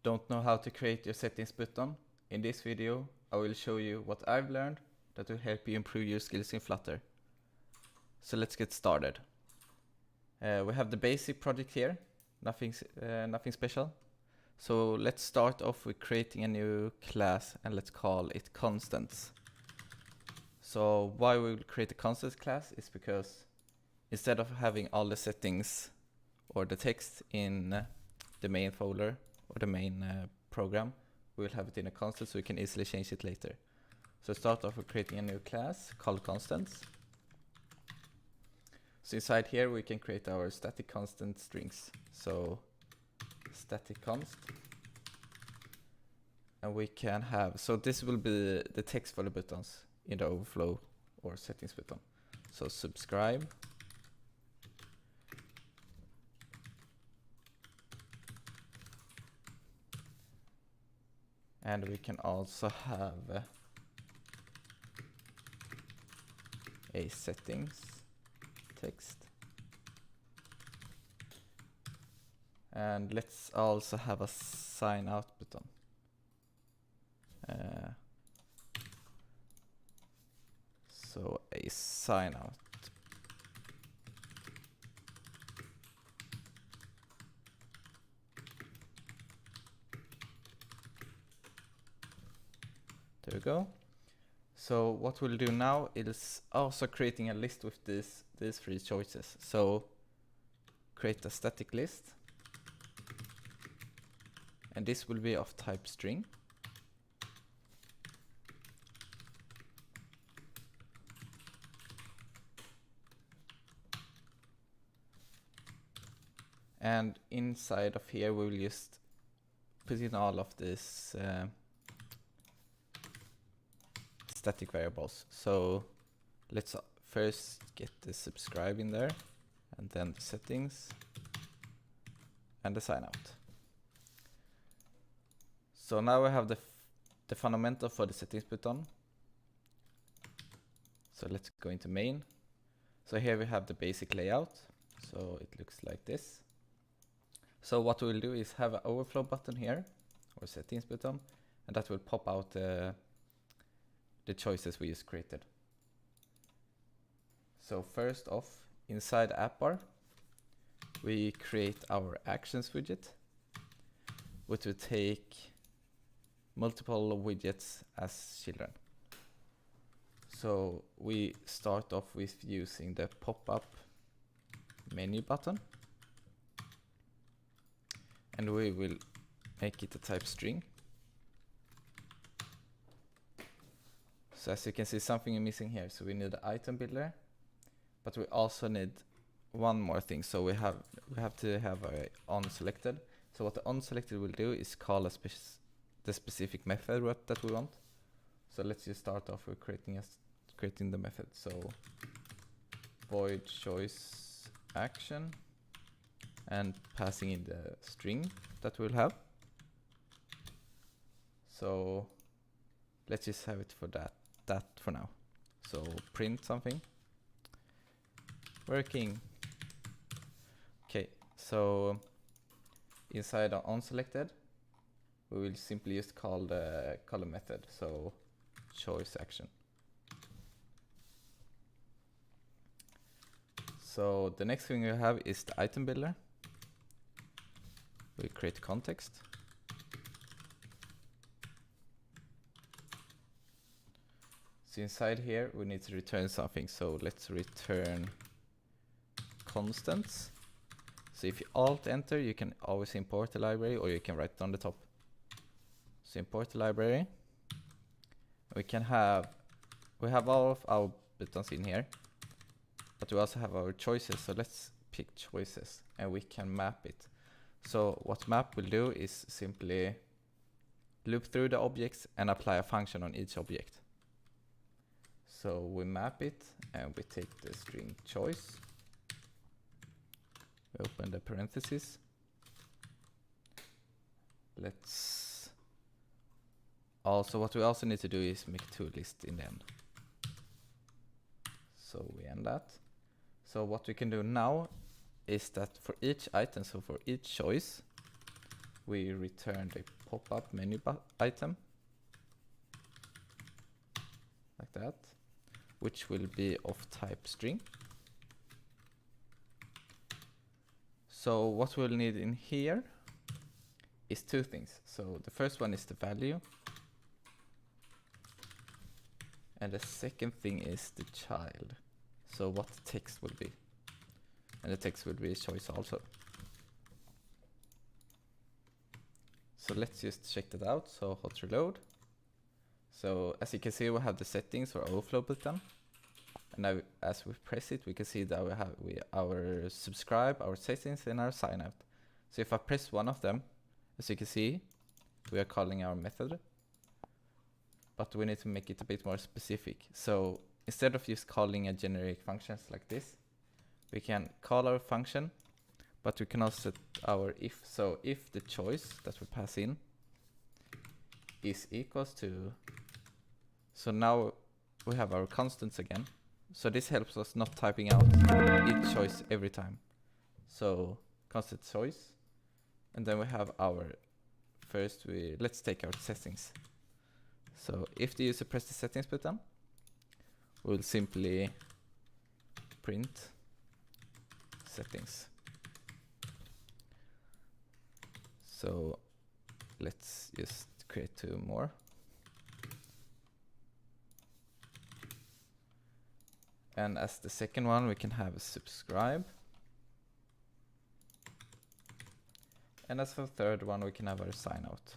Don't know how to create your settings button? In this video, I will show you what I've learned that will help you improve your skills in Flutter. So let's get started. We have the basic project here, nothing special. So let's start off with creating a new class and let's call it constants. So why we will create a constants class is because instead of having all the settings or the text in the main folder or the main program, we will have it in a constant so we can easily change it later. So start off with creating a new class called constants. So inside here we can create our static constant strings. So static const, and we can have, so this will be the text for the buttons in the overflow or settings button. So subscribe, and we can also have a settings text, and let's also have a sign out button. So a sign out. There we go. So what we'll do now is also creating a list with these three choices. So create a static list, and this will be of type string. And inside of here we will just put in all of these static variables. So let's first get the subscribe in there, and then the settings and the sign out. So now we have the fundamental for the settings button. So let's go into main. So here we have the basic layout. So it looks like this. So what we'll do is have an overflow button here, or settings button, and that will pop out the choices we just created. So first off, inside app bar, we create our actions widget, which will take multiple widgets as children. So we start off with using the pop-up menu button, and we will make it a type string. So as you can see, something is missing here. So we need the item builder, but we also need one more thing. So we have to have a onSelected. So what the onSelected will do is call the specific method that we want. So let's just start off with creating the method. So void choice action, and passing in the string that we'll have. So let's just have it for that for now. So print something. Working. Okay, so inside our onSelected, we will simply just call the column method. So choice action. So the next thing we have is the item builder. We create context. So inside here we need to return something. So let's return constants. So if you alt enter, you can always import the library, or you can write it on the top. So import the library. We have all of our buttons in here, but we also have our choices. So let's pick choices, and we can map it. So what map will do is simply loop through the objects and apply a function on each object. So we map it, and we take the string choice. We open the parentheses. What we also need to do is make two lists in the end. So we end that. So what we can do now is that for each item, so for each choice, we return the pop-up menu item, like that, which will be of type string. So what we'll need in here is two things. So the first one is the value, and the second thing is the child. So what the text will be, and the text will be a choice also. So let's just check that out. So hot reload. So as you can see, we have the settings or overflow button, and now as we press it, we can see that we have our subscribe, our settings, and our sign out. So if I press one of them, as you can see, we are calling our method, but we need to make it a bit more specific. So instead of just calling a generic functions like this, we can call our function, but we can also set our if. So if the choice that we pass in is equals to, so now we have our constants again. So this helps us not typing out each choice every time. So constant choice, and then we have our first, let's take our settings. So if the user presses the settings button, we'll simply print settings. So let's just create two more. And as the second one, we can have a subscribe. And as for the third one, we can have our sign out.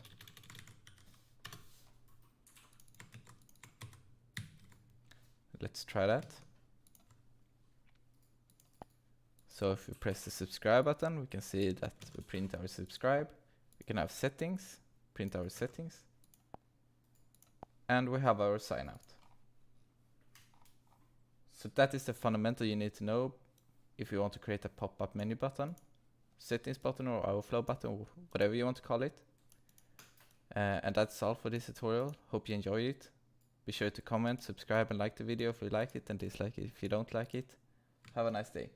Let's try that. So if we press the subscribe button, we can see that we print our subscribe. We can have settings, print our settings, and we have our sign out. So that is the fundamental you need to know if you want to create a pop-up menu button, settings button, or overflow button, or whatever you want to call it. And that's all for this tutorial. Hope you enjoyed it. Be sure to comment, subscribe, and like the video if you liked it, and dislike it if you don't like it. Have a nice day.